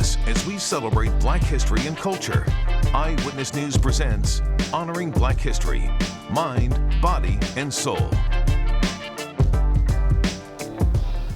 us as we celebrate Black history and culture. Eyewitness News presents Honoring Black History, Mind, Body, and Soul.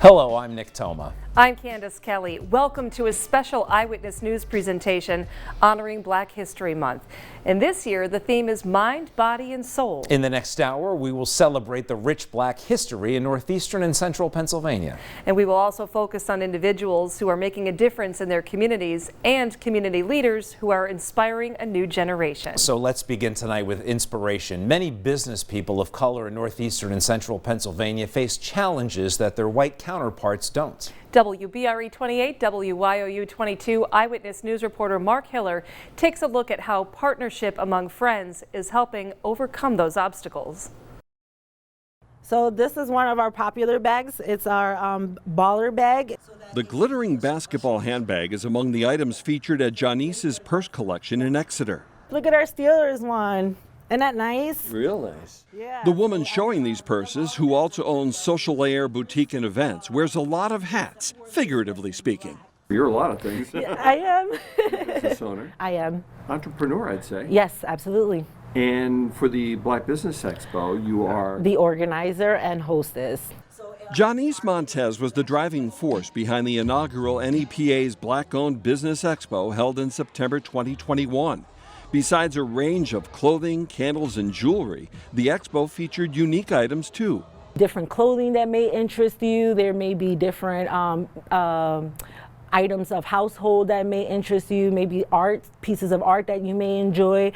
Hello, I'm Nick Toma. I'm Candace Kelly. Welcome to a special Eyewitness News presentation honoring Black History Month. And this year, the theme is Mind, Body, and Soul. In the next hour, we will celebrate the rich Black history in northeastern and central Pennsylvania. And we will also focus on individuals who are making a difference in their communities and community leaders who are inspiring a new generation. So let's begin tonight with inspiration. Many business people of color in northeastern and central Pennsylvania face challenges that their white counterparts don't. WBRE 28, WYOU 22 Eyewitness News reporter Mark Hiller takes a look at how partnership among friends is helping overcome those obstacles. So this is one of our popular bags. It's our baller bag. The glittering basketball handbag is among the items featured at Janice's purse collection in Exeter. Look at our Steelers one. Isn't that nice? Real nice. Yeah. The woman showing these purses, who also owns Social Air Boutique and Events, wears a lot of hats, figuratively speaking. You're a lot of things. Yeah, I am. Business owner. I am. Entrepreneur, I'd say. Yes, absolutely. And for the Black Business Expo, you are The organizer and hostess. Janice Montez was the driving force behind the inaugural NEPA's Black-Owned Business Expo held in September 2021. Besides a range of clothing, candles, and jewelry, the expo featured unique items too. Different clothing that may interest you. There may be different items of household that may interest you, maybe art, pieces of art that you may enjoy.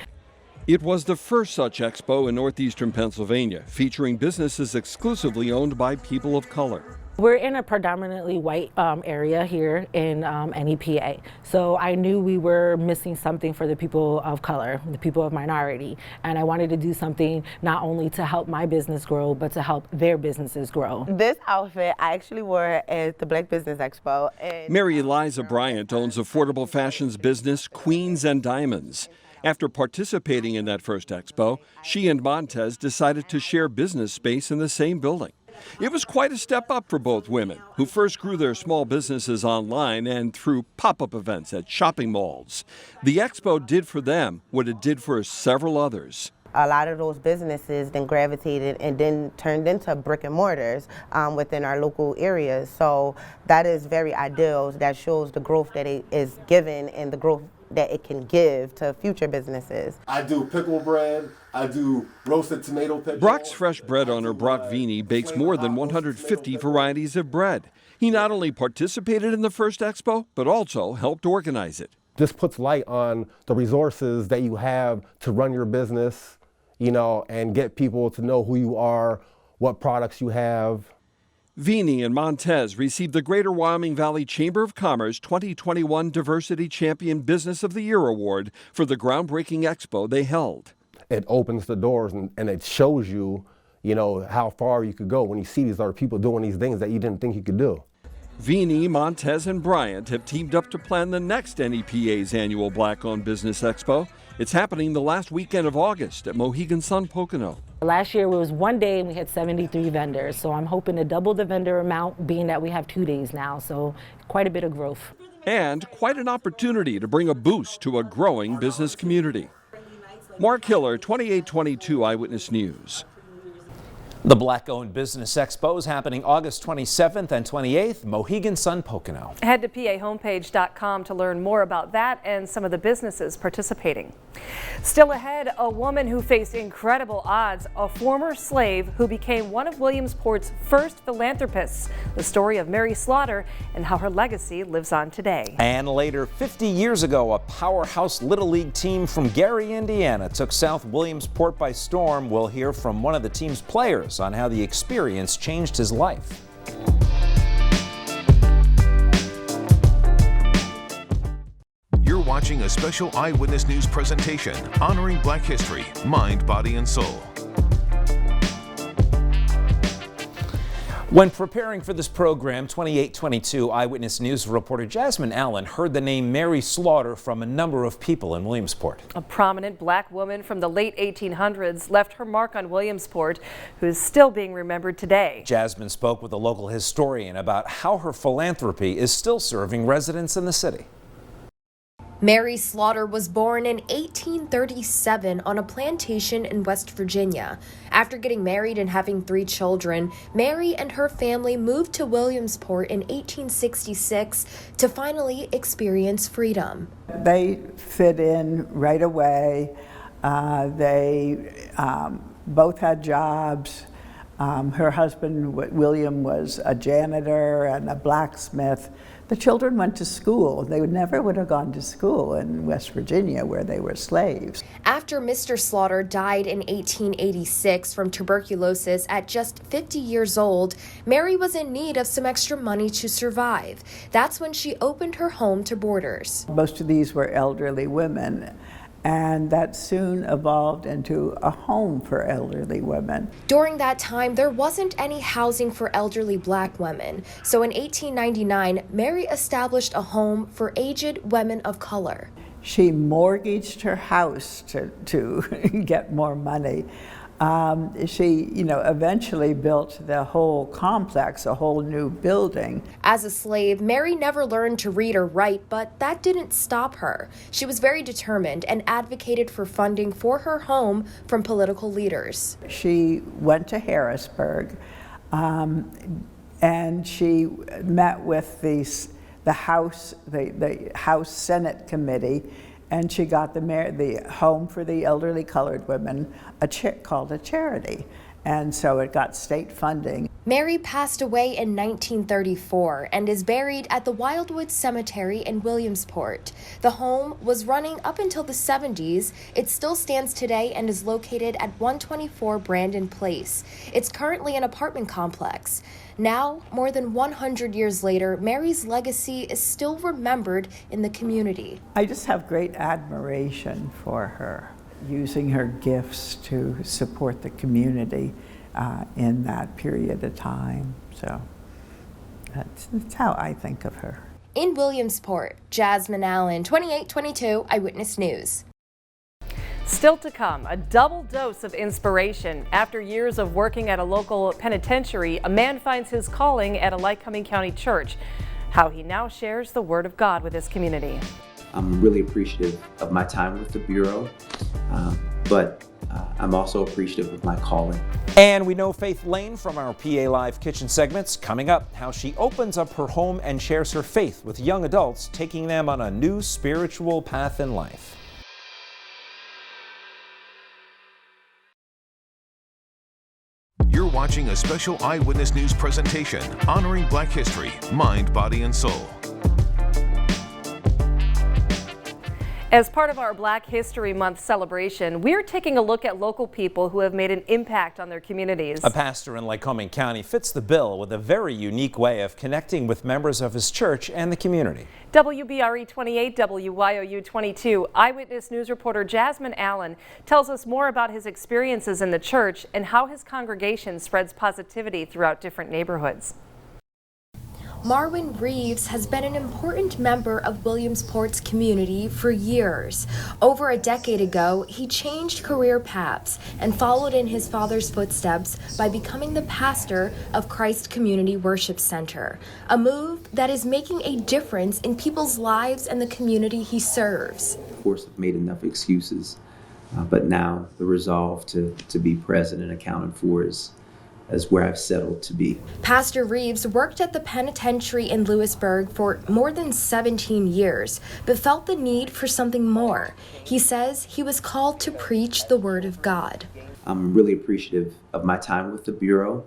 It was the first such expo in northeastern Pennsylvania, featuring businesses exclusively owned by people of color. We're in a predominantly white area here in NEPA, so I knew we were missing something for the people of color, the people of minority, and I wanted to do something not only to help my business grow, but to help their businesses grow. This outfit I actually wore at the Black Business Expo. Mary Eliza Bryant owns affordable fashions business Queens and Diamonds. After participating in that first expo, she and Montez decided to share business space in the same building. It was quite a step up for both women, who first grew their small businesses online and through pop-up events at shopping malls. The expo did for them what it did for several others. A lot of those businesses then gravitated and then turned into brick and mortars within our local areas. So that is very ideal. That shows the growth that it is given and the growth that it can give to future businesses. I do pickle bread, I do roasted tomato pickle. Brock's Fresh Bread owner Brock Vini bakes more than 150 varieties of bread. He not only participated in the first expo, but also helped organize it. This puts light on the resources that you have to run your business, and get people to know who you are, what products you have. Vini and Montez received the Greater Wyoming Valley Chamber of Commerce 2021 Diversity Champion Business of the Year Award for the groundbreaking expo they held. It opens the doors and it shows you, how far you could go when you see these other people doing these things that you didn't think you could do. Vini, Montez, and Bryant have teamed up to plan the next NEPA's annual Black-Owned Business Expo. It's happening the last weekend of August at Mohegan Sun Pocono. Last year it was one day and we had 73 vendors, so I'm hoping to double the vendor amount, being that we have 2 days now, so quite a bit of growth. And quite an opportunity to bring a boost to a growing business community. Mark Hiller, 2822 Eyewitness News. The Black-Owned Business Expo is happening August 27th and 28th, Mohegan Sun Pocono. Head to pahomepage.com to learn more about that and some of the businesses participating. Still ahead, a woman who faced incredible odds, a former slave who became one of Williamsport's first philanthropists. The story of Mary Slaughter and how her legacy lives on today. And later, 50 years ago, a powerhouse Little League team from Gary, Indiana took South Williamsport by storm. We'll hear from one of the team's players on how the experience changed his life. You're watching a special Eyewitness News presentation honoring Black history, mind, body, and soul. When preparing for this program, 2822 Eyewitness News reporter Jasmine Allen heard the name Mary Slaughter from a number of people in Williamsport. A prominent black woman from the late 1800s left her mark on Williamsport, who is still being remembered today. Jasmine spoke with a local historian about how her philanthropy is still serving residents in the city. Mary Slaughter was born in 1837 on a plantation in West Virginia. After getting married and having 3 children, Mary and her family moved to Williamsport in 1866 to finally experience freedom. They fit in right away. They both had jobs. Her husband, William, was a janitor and a blacksmith. The children went to school. They never would have gone to school in West Virginia where they were slaves. After Mr. Slaughter died in 1886 from tuberculosis at just 50 years old, Mary was in need of some extra money to survive. That's when she opened her home to boarders. Most of these were elderly women, and that soon evolved into a home for elderly women. During that time, there wasn't any housing for elderly black women. So in 1899, Mary established a home for aged women of color. She mortgaged her house to get more money. She, eventually built the whole complex, a whole new building. As a slave, Mary never learned to read or write, but that didn't stop her. She was very determined and advocated for funding for her home from political leaders. She went to Harrisburg, and she met with the House Senate Committee, and she got the home for the elderly colored women called a charity. And so it got state funding. Mary passed away in 1934 and is buried at the Wildwood Cemetery in Williamsport. The home was running up until the 70s. It still stands today and is located at 124 Brandon Place. It's currently an apartment complex. Now, more than 100 years later, Mary's legacy is still remembered in the community. I just have great admiration for her, using her gifts to support the community in that period of time. So that's how I think of her. In Williamsport, Jasmine Allen, 2822 Eyewitness News. Still to come, a double dose of inspiration. After years of working at a local penitentiary, a man finds his calling at a Lycoming County church. How he now shares the Word of God with his community. I'm really appreciative of my time with the Bureau, but I'm also appreciative of my calling. And we know Faith Lane from our PA Live Kitchen segments. Coming up, how she opens up her home and shares her faith with young adults, taking them on a new spiritual path in life. You're watching a special Eyewitness News presentation honoring Black history, mind, body, and soul. As part of our Black History Month celebration, we're taking a look at local people who have made an impact on their communities. A pastor in Lycoming County fits the bill with a very unique way of connecting with members of his church and the community. WBRE 28, WYOU 22 Eyewitness News reporter Jasmine Allen tells us more about his experiences in the church and how his congregation spreads positivity throughout different neighborhoods. Marwin Reeves has been an important member of Williamsport's community for years. Over a decade ago, he changed career paths and followed in his father's footsteps by becoming the pastor of Christ Community Worship Center, a move that is making a difference in people's lives and the community he serves. Of course, I've made enough excuses, but now the resolve to be present and accounted for is where I've settled to be. Pastor Reeves worked at the penitentiary in Lewisburg for more than 17 years, but felt the need for something more. He says he was called to preach the Word of God. I'm really appreciative of my time with the Bureau,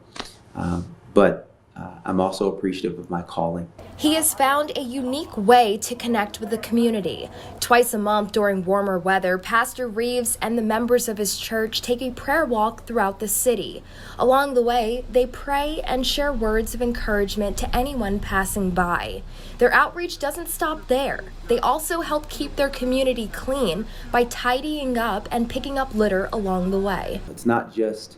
but I'm also appreciative of my calling. He has found a unique way to connect with the community. Twice a month during warmer weather, Pastor Reeves and the members of his church take a prayer walk throughout the city. Along the way, they pray and share words of encouragement to anyone passing by. Their outreach doesn't stop there. They also help keep their community clean by tidying up and picking up litter along the way. It's not just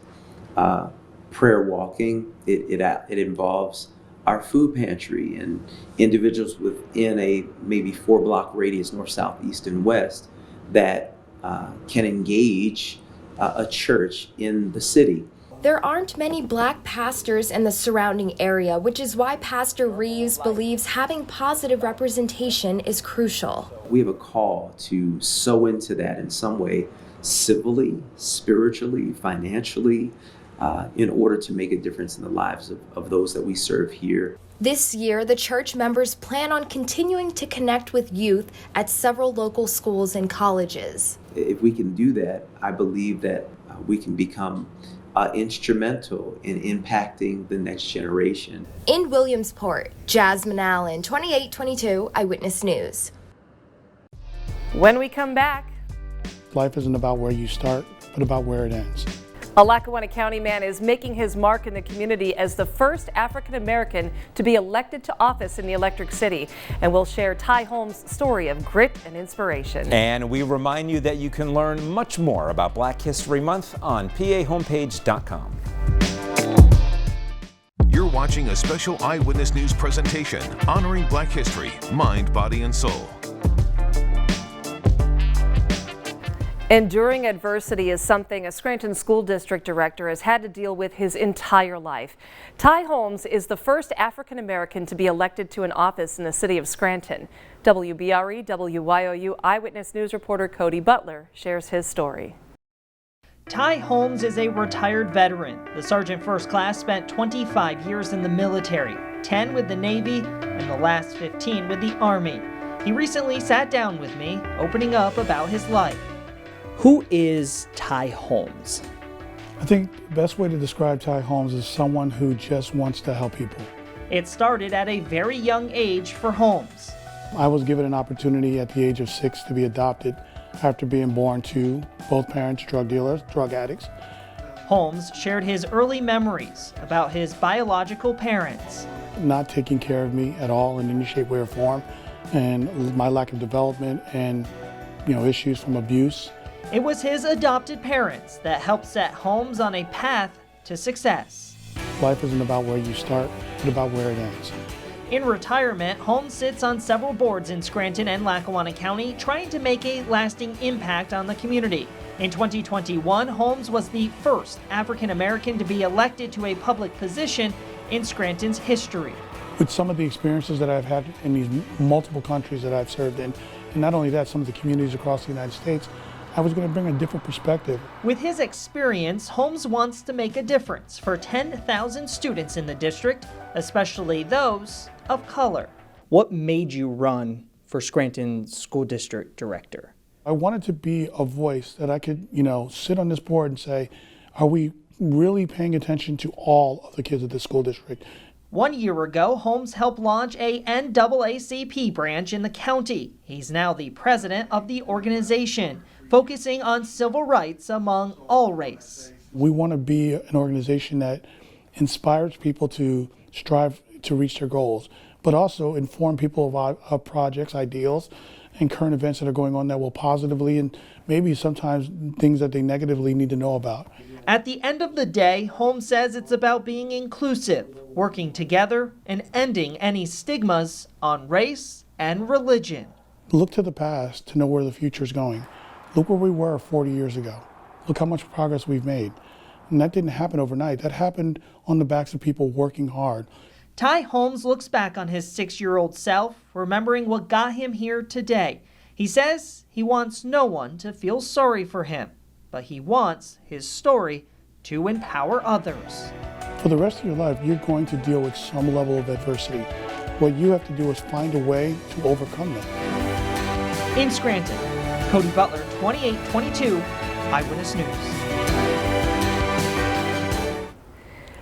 prayer walking, it involves our food pantry and individuals within a maybe 4-block radius, north, south, east, and west, that can engage a church in the city. There aren't many black pastors in the surrounding area, which is why Pastor Reeves believes having positive representation is crucial. We have a call to sow into that in some way, civilly, spiritually, financially, in order to make a difference in the lives of those that we serve here. This year, the church members plan on continuing to connect with youth at several local schools and colleges. If we can do that, I believe that we can become instrumental in impacting the next generation. In Williamsport, Jasmine Allen, 2822 Eyewitness News. When we come back, life isn't about where you start, but about where it ends. A Lackawanna County man is making his mark in the community as the first African American to be elected to office in the Electric City. And we'll share Ty Holmes' story of grit and inspiration. And we remind you that you can learn much more about Black History Month on pahomepage.com. You're watching a special Eyewitness News presentation honoring Black history, mind, body, and soul. Enduring adversity is something a Scranton School District director has had to deal with his entire life. Ty Holmes is the first African American to be elected to an office in the city of Scranton. WBRE WYOU Eyewitness News reporter Cody Butler shares his story. Ty Holmes is a retired veteran. The Sergeant First Class spent 25 years in the military, 10 with the Navy, and the last 15 with the Army. He recently sat down with me, opening up about his life. Who is Ty Holmes? I think the best way to describe Ty Holmes is someone who just wants to help people. It started at a very young age for Holmes. I was given an opportunity at the age of 6 to be adopted after being born to both parents drug dealers, drug addicts. Holmes shared his early memories about his biological parents. Not taking care of me at all in any shape, way, or form, and my lack of development and issues from abuse. It was his adopted parents that helped set Holmes on a path to success. Life isn't about where you start, but about where it ends. In retirement, Holmes sits on several boards in Scranton and Lackawanna County, trying to make a lasting impact on the community. In 2021, Holmes was the first African American to be elected to a public position in Scranton's history. With some of the experiences that I've had in these multiple countries that I've served in, and not only that, some of the communities across the United States, I was going to bring a different perspective. With his experience, Holmes wants to make a difference for 10,000 students in the district, especially those of color. What made you run for Scranton School District Director? I wanted to be a voice that I could, sit on this board and say, are we really paying attention to all of the kids of the school district? 1 year ago, Holmes helped launch a NAACP branch in the county. He's now the president of the organization, focusing on civil rights among all race. We want to be an organization that inspires people to strive to reach their goals, but also inform people of projects, ideals, and current events that are going on that will positively and maybe sometimes things that they negatively need to know about. At the end of the day, Holmes says it's about being inclusive, working together, and ending any stigmas on race and religion. Look to the past to know where the future is going. Look where we were 40 years ago. Look how much progress we've made. And that didn't happen overnight. That happened on the backs of people working hard. Ty Holmes looks back on his 6-year-old self, remembering what got him here today. He says he wants no one to feel sorry for him, but he wants his story to empower others. For the rest of your life, you're going to deal with some level of adversity. What you have to do is find a way to overcome them. In Scranton, Cody Butler, 2822 Eyewitness News.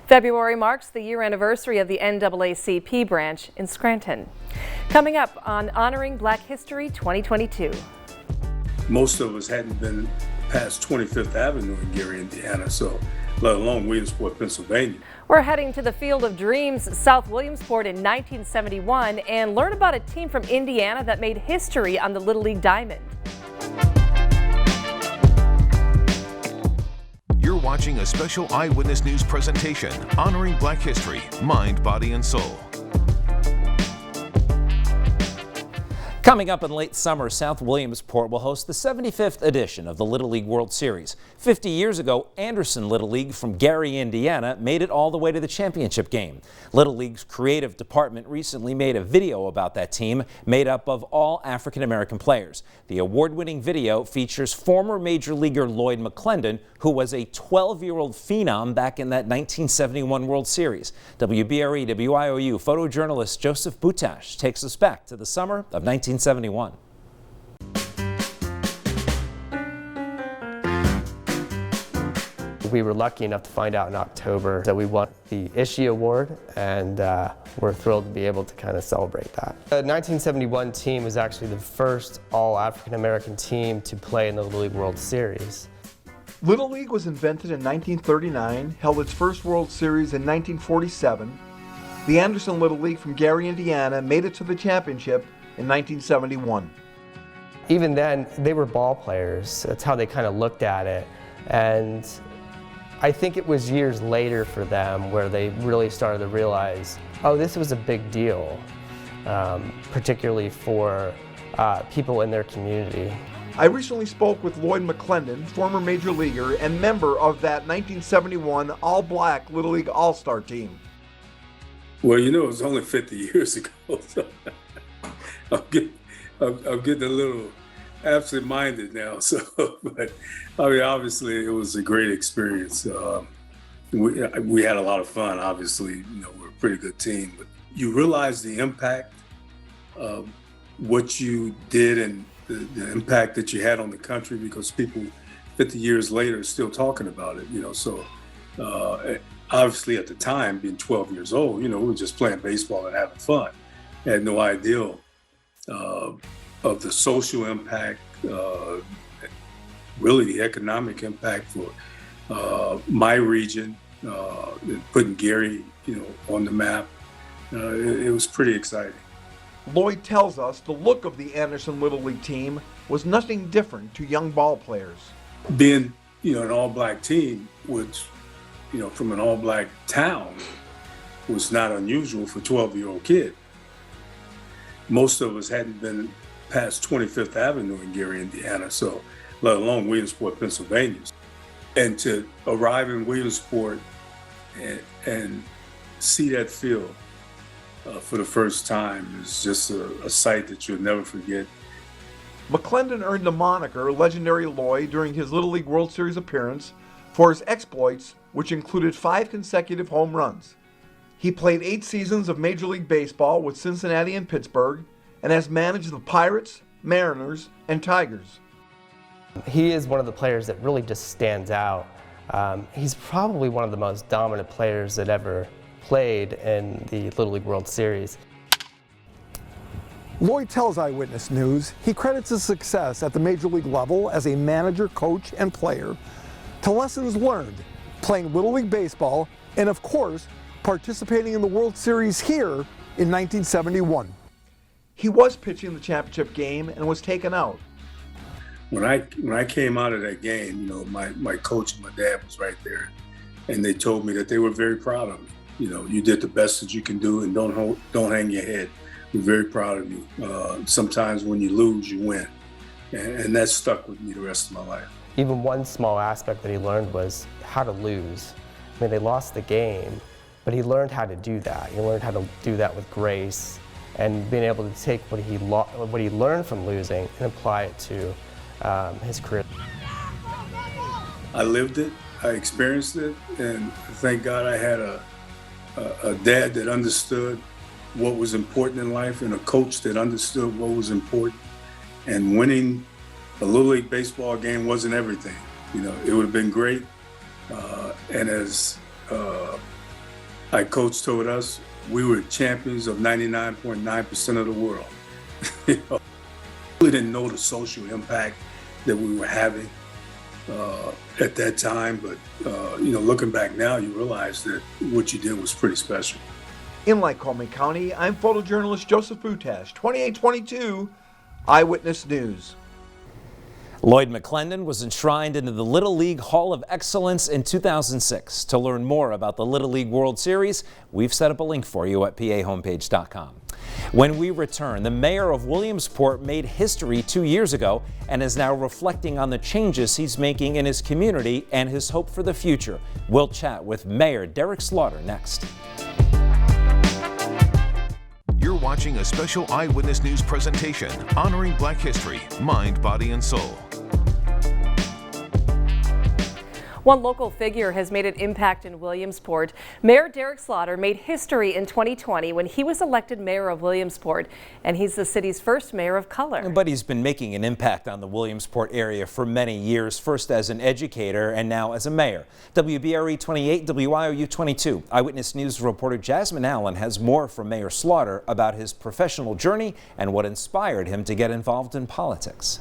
February marks the year anniversary of the NAACP branch in Scranton. Coming up on Honoring Black History 2022. Most of us hadn't been past 25th Avenue in Gary, Indiana, so let alone Williamsport, Pennsylvania. We're heading to the Field of Dreams, South Williamsport in 1971, and learn about a team from Indiana that made history on the Little League Diamond. You're watching a special Eyewitness News presentation honoring Black history, mind, body, and soul. Coming up in late summer, South Williamsport will host the 75th edition of the Little League World Series. 50 years ago, Anderson Little League from Gary, Indiana, made it all the way to the championship game. Little League's creative department recently made a video about that team made up of all African-American players. The award-winning video features former Major Leaguer Lloyd McClendon, who was a 12-year-old phenom back in that 1971 World Series. WBRE WIOU photojournalist Joseph Butash takes us back to the summer of 1971. We were lucky enough to find out in October that we won the Ishii Award, and we're thrilled to be able to kind of celebrate that. The 1971 team was actually the first all-African-American team to play in the Little League World Series. Little League was invented in 1939, held its first World Series in 1947. The Anderson Little League from Gary, Indiana made it to the championship in 1971. Even then, they were ball players. That's how they kind of looked at it. And I think it was years later for them where they really started to realize, oh, this was a big deal, particularly for people in their community. I recently spoke with Lloyd McClendon, former Major Leaguer and member of that 1971 all-black Little League All-Star team. Well, you know, it was only 50 years ago, so I'm getting a little absent-minded now. So, but I mean, obviously, it was a great experience. We had a lot of fun. Obviously, you know, we're a pretty good team. But you realize the impact of what you did and the impact that you had on the country, because people 50 years later are still talking about it. You know, so obviously at the time, being 12 years old, you know, we were just playing baseball and having fun. I had no idea of the social impact, really the economic impact for my region, putting Gary, you know, on the map. It was pretty exciting. Lloyd tells us the look of the Anderson Little League team was nothing different to young ball players. Being, you know, an all-black team, which, you know, from an all-black town, was not unusual for a 12-year-old kid. Most of us hadn't been past 25th Avenue in Gary, Indiana, so let alone Williamsport, Pennsylvania. And to arrive in Williamsport and see that field for the first time is just a sight that you'll never forget. McClendon earned the moniker Legendary Lloyd during his Little League World Series appearance for his exploits, which included 5 consecutive home runs. He played 8 seasons of Major League Baseball with Cincinnati and Pittsburgh, and has managed the Pirates, Mariners, and Tigers. He is one of the players that really just stands out. He's probably one of the most dominant players that ever played in the Little League World Series. Lloyd tells Eyewitness News he credits his success at the Major League level as a manager, coach, and player to lessons learned playing Little League Baseball and, of course, participating in the World Series here in 1971. He was pitching the championship game and was taken out. When I came out of that game, you know, my coach and my dad was right there, and they told me that they were very proud of me. You know, you did the best that you can do, and don't hang your head. We're very proud of you. Sometimes when you lose, you win, and that stuck with me the rest of my life. Even one small aspect that he learned was how to lose. I mean, they lost the game, but he learned how to do that. He learned how to do that with grace, and being able to take what he learned from losing and apply it to his career. I lived it, I experienced it, and thank God I had a dad that understood what was important in life and a coach that understood what was important. And winning a Little League baseball game wasn't everything. You know, it would have been great. And as our coach told us, we were champions of 99.9% of the world. You know, we didn't know the social impact that we were having at that time, but you know, looking back now, you realize that what you did was pretty special. In Lycoming County, I'm photojournalist Joseph Butash, 2822 Eyewitness News. Lloyd McClendon was enshrined into the Little League Hall of Excellence in 2006. To learn more about the Little League World Series, we've set up a link for you at pahomepage.com. When we return, the mayor of Williamsport made history 2 years ago and is now reflecting on the changes he's making in his community and his hope for the future. We'll chat with Mayor Derek Slaughter next. You're watching a special Eyewitness News presentation honoring Black history, mind, body, and soul. One local figure has made an impact in Williamsport. Mayor Derek Slaughter made history in 2020 when he was elected mayor of Williamsport, and he's the city's first mayor of color. But he's been making an impact on the Williamsport area for many years, first as an educator and now as a mayor. WBRE 28, WIOU 22. Eyewitness News reporter Jasmine Allen has more from Mayor Slaughter about his professional journey and what inspired him to get involved in politics.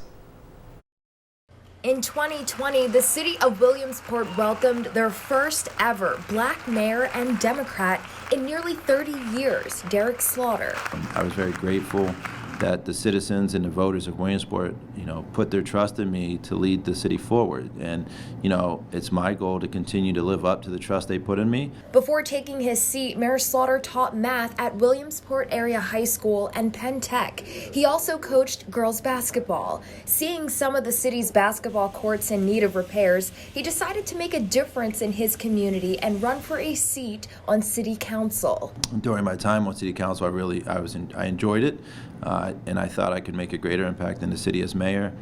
In 2020, the city of Williamsport welcomed their first ever Black mayor and Democrat in nearly 30 years, Derek Slaughter. I was very grateful that the citizens and the voters of Williamsport, put their trust in me to lead the city forward. And, it's my goal to continue to live up to the trust they put in me. Before taking his seat, Mayor Slaughter taught math at Williamsport Area High School and Penn Tech. He also coached girls basketball. Seeing some of the city's basketball courts in need of repairs, he decided to make a difference in his community and run for a seat on city council. During my time on city council, I enjoyed it. And I thought I could make a greater impact in the city as mayor.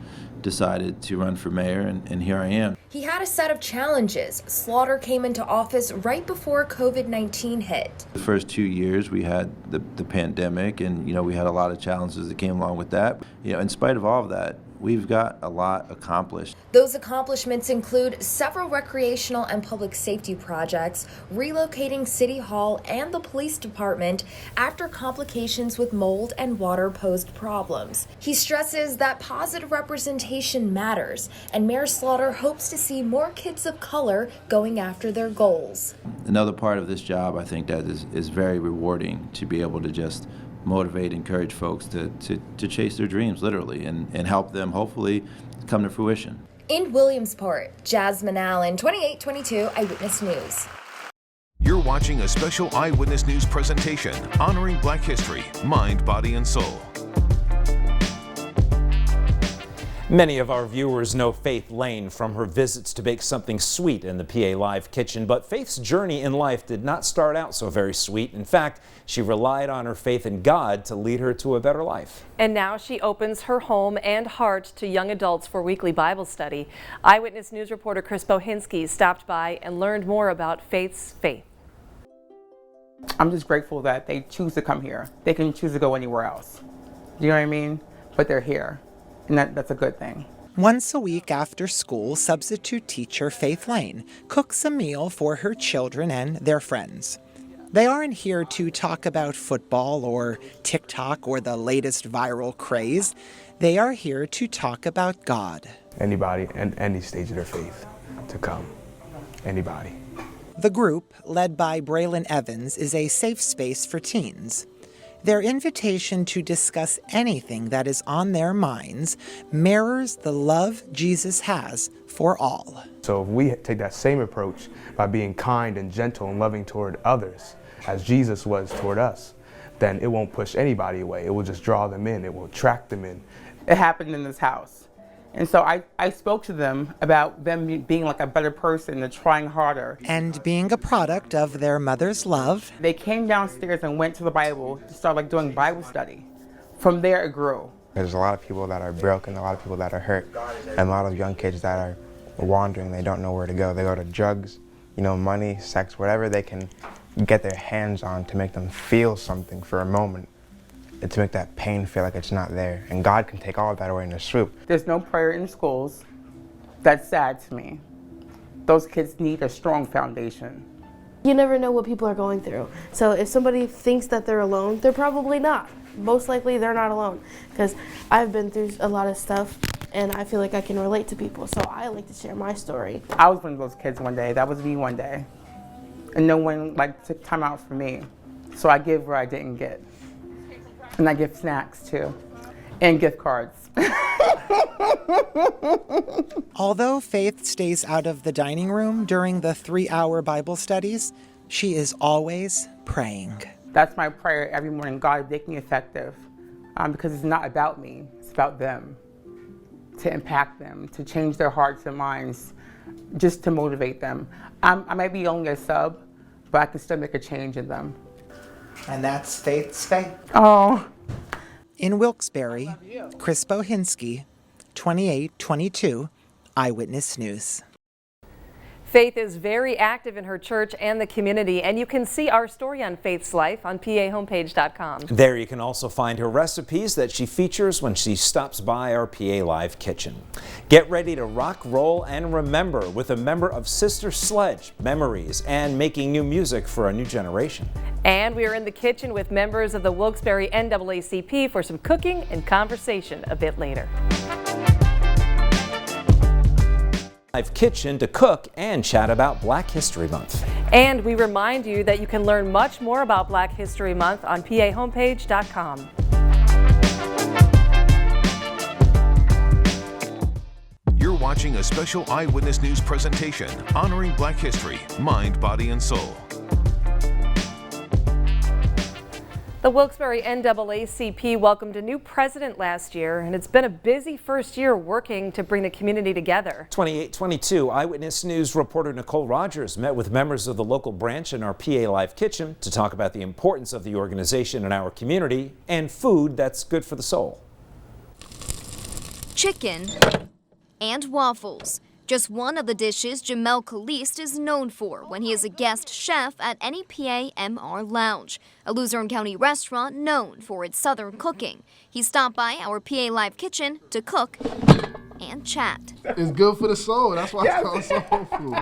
Decided to run for mayor, and here I am. He had a set of challenges. Slaughter came into office right before COVID-19 hit. The first 2 years we had the pandemic, and we had a lot of challenges that came along with that. In spite of all of that, we've got a lot accomplished. Those accomplishments include several recreational and public safety projects, relocating City Hall and the police department after complications with mold and water posed problems. He stresses that positive representation matters, and Mayor Slaughter hopes to see more kids of color going after their goals. Another part of this job, I think, that is very rewarding, to be able to just motivate, encourage folks to chase their dreams, literally, and help them hopefully come to fruition. In Williamsport, Jasmine Allen, 2822 Eyewitness News. You're watching a special Eyewitness News presentation honoring Black history, mind, body, and soul. Many of our viewers know Faith Lane from her visits to bake something sweet in the PA Live kitchen, but Faith's journey in life did not start out so very sweet. In fact, she relied on her faith in God to lead her to a better life. And now she opens her home and heart to young adults for weekly Bible study. Eyewitness News reporter Chris Bohinski stopped by and learned more about Faith's faith. I'm just grateful that they choose to come here. They can choose to go anywhere else. You know what I mean? But they're here. And that's a good thing. Once a week after school, substitute teacher Faith Lane cooks a meal for her children and their friends. They aren't here to talk about football or TikTok or the latest viral craze. They are here to talk about God. Anybody at any stage of their faith to come. Anybody. The group, led by Braylon Evans, is a safe space for teens. Their invitation to discuss anything that is on their minds mirrors the love Jesus has for all. So if we take that same approach by being kind and gentle and loving toward others, as Jesus was toward us, then it won't push anybody away. It will just draw them in. It will attract them in. It happened in this house. And so I spoke to them about them being like a better person and trying harder. And being a product of their mother's love. They came downstairs and went to the Bible to start doing Bible study. From there it grew. There's a lot of people that are broken, a lot of people that are hurt, and a lot of young kids that are wandering. They don't know where to go. They go to drugs, money, sex, whatever they can get their hands on to make them feel something for a moment. And to make that pain feel like it's not there. And God can take all of that away in a swoop. There's no prayer in schools. That's sad to me. Those kids need a strong foundation. You never know what people are going through. So if somebody thinks that they're alone, they're probably not. Most likely they're not alone. Because I've been through a lot of stuff and I feel like I can relate to people. So I like to share my story. I was one of those kids one day. That was me one day. And no one took time out for me. So I give where I didn't get. And I give snacks too. And gift cards. Although Faith stays out of the dining room during the 3-hour Bible studies, she is always praying. That's my prayer every morning. God, make me effective. Because it's not about me, it's about them. To impact them, to change their hearts and minds, just to motivate them. I might be only a sub, but I can still make a change in them. And that's Faith's faith. Oh. In Wilkes-Barre, Chris Bohinski, 2822 Eyewitness News. Faith is very active in her church and the community, and you can see our story on Faith's life on PAHomepage.com. There you can also find her recipes that she features when she stops by our PA Live kitchen. Get ready to rock, roll, and remember with a member of Sister Sledge, Memories, and making new music for a new generation. And we are in the kitchen with members of the Wilkes-Barre NAACP for some cooking and conversation a bit later. Live kitchen to cook and chat about Black History Month. And we remind you that you can learn much more about Black History Month on PAHomepage.com. You're watching a special Eyewitness News presentation honoring Black history, mind, body, and soul. The Wilkes-Barre NAACP welcomed a new president last year, and it's been a busy first year working to bring the community together. 2822 Eyewitness News reporter Nicole Rogers met with members of the local branch in our PA Live kitchen to talk about the importance of the organization in our community and food that's good for the soul. Chicken and waffles. Just one of the dishes Jamel Caliste is known for when he is a guest chef at EMMYS Lounge, a Luzerne County restaurant known for its southern cooking. He stopped by our PA Live kitchen to cook and chat. It's good for the soul. That's why it's called soul food.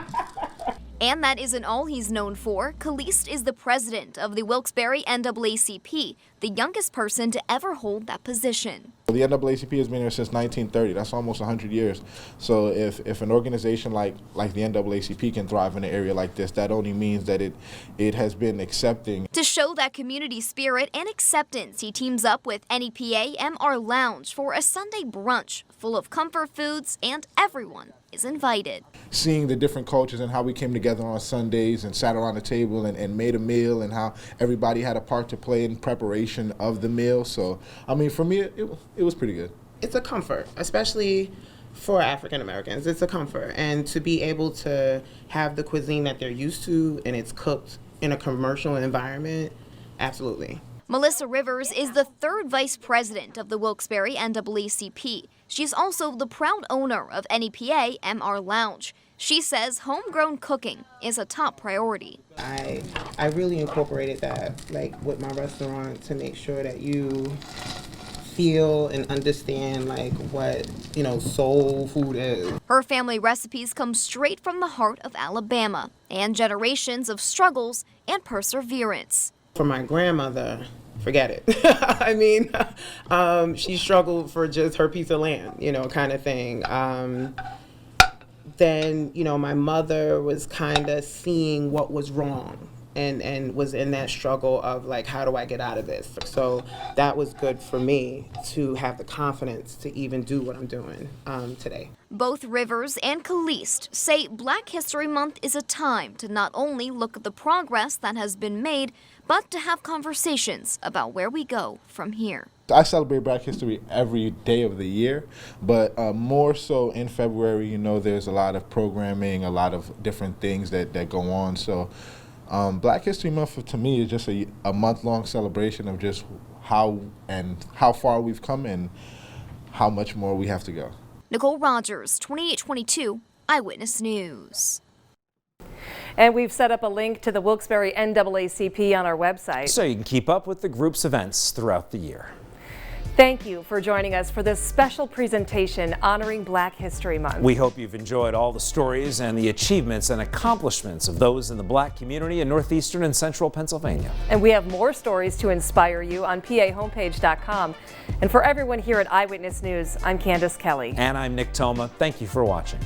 And that isn't all he's known for. Caliste is the president of the Wilkes-Barre NAACP, the youngest person to ever hold that position. The NAACP has been here since 1930. That's almost 100 years. So if an organization like the NAACP can thrive in an area like this, that only means that it has been accepting. To show that community spirit and acceptance, he teams up with EMMYS Lounge for a Sunday brunch full of comfort foods, and everyone is invited. Seeing the different cultures and how we came together on Sundays and sat around the table and made a meal, and how everybody had a part to play in preparation of the meal. So, I mean, for me, it was pretty good. It's a comfort, especially for African Americans. It's a comfort. And to be able to have the cuisine that they're used to and it's cooked in a commercial environment, absolutely. Melissa Rivers is the third vice president of the Wilkes-Barre NAACP. She's also the proud owner of EMMYS Lounge. She says homegrown cooking is a top priority. I really incorporated that, like, with my restaurant to make sure that you feel and understand, like, what, soul food is. Her family recipes come straight from the heart of Alabama and generations of struggles and perseverance. For my grandmother, forget it. I mean, she struggled for just her piece of land, kind of thing. Then, my mother was kind of seeing what was wrong and was in that struggle of, like, how do I get out of this? So that was good for me to have the confidence to even do what I'm doing today. Both Rivers and Caliste say Black History Month is a time to not only look at the progress that has been made, but to have conversations about where we go from here. I celebrate Black History every day of the year, but more so in February. There's a lot of programming, a lot of different things that go on. So Black History Month to me is just a month-long celebration of just how far we've come and how much more we have to go. Nicole Rogers, 2822 Eyewitness News. And we've set up a link to the Wilkes-Barre NAACP on our website, so you can keep up with the group's events throughout the year. Thank you for joining us for this special presentation honoring Black History Month. We hope you've enjoyed all the stories and the achievements and accomplishments of those in the Black community in northeastern and central Pennsylvania. And we have more stories to inspire you on PAHomepage.com. And for everyone here at Eyewitness News, I'm Candace Kelly. And I'm Nick Toma. Thank you for watching.